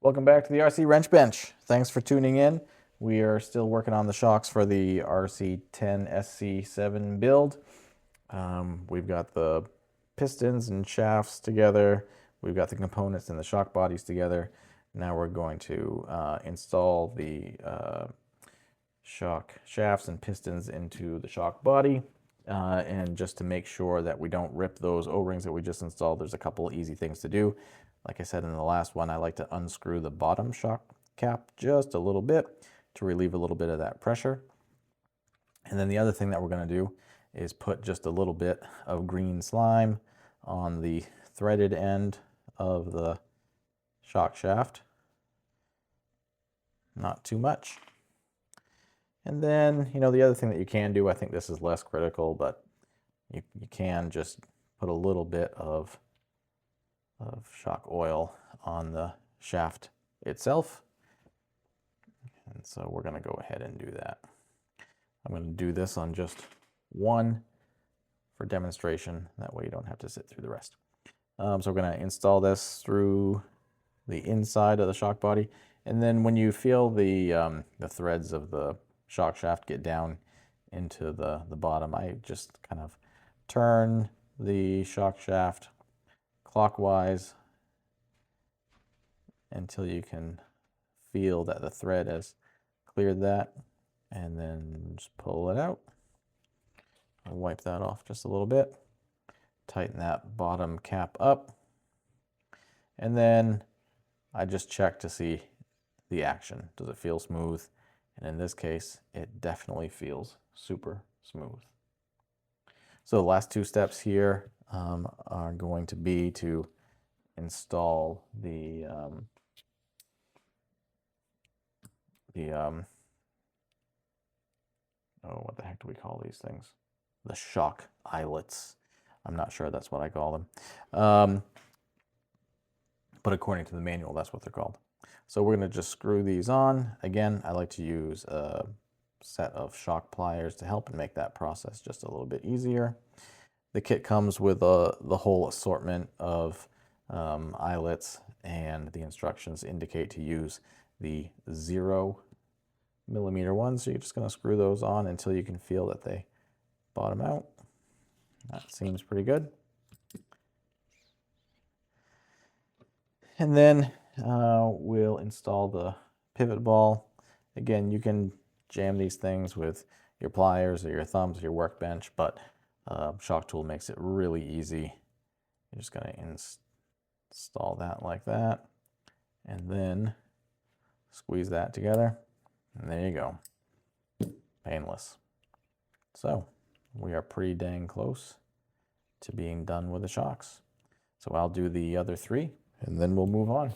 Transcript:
Welcome back to the RC Wrench Bench. Thanks for tuning in. We are still working on the shocks for the RC10SC7 build. We've got the pistons and shafts together. We've got the components and the shock bodies together. Now we're going to install the shock shafts and pistons into the shock body. And just to make sure that we don't rip those O-rings that we just installed, there's a couple easy things to do. Like I said in the last one, I like to unscrew the bottom shock cap just a little bit to relieve a little bit of that pressure. And then the other thing that we're going to do is put just a little bit of green slime on the threaded end of the shock shaft. Not too much. And then, the other thing that you can do, I think this is less critical, but you can just put a little bit of shock oil on the shaft itself. And so we're going to go ahead and do that. I'm going to do this on just one for demonstration. That way you don't have to sit through the rest. So we're going to install this through the inside of the shock body. And then when you feel the threads of the shock shaft get down into the bottom, I just kind of turn the shock shaft clockwise until you can feel that the thread has cleared that, and then just pull it out. I'll wipe that off just a little bit, tighten that bottom cap up, and then I just check to see the action. Does it feel smooth? And in this case, it definitely feels super smooth. So the last two steps here are going to be to install the what the heck do we call these things? The shock eyelets. I'm not sure that's what I call them. But according to the manual, that's what they're called. So we're going to just screw these on. Again, I like to use a set of shock pliers to help and make that process just a little bit easier. The kit comes with the whole assortment of eyelets, and the instructions indicate to use the 0mm ones. So you're just going to screw those on until you can feel that they bottom out. That seems pretty good. And then we'll install the pivot ball. Again, you can jam these things with your pliers or your thumbs or your workbench, but shock tool makes it really easy. You're just going to install that like that, and then squeeze that together, and there you go. Painless. So we are pretty dang close to being done with the shocks. So I'll do the other three, and then we'll move on.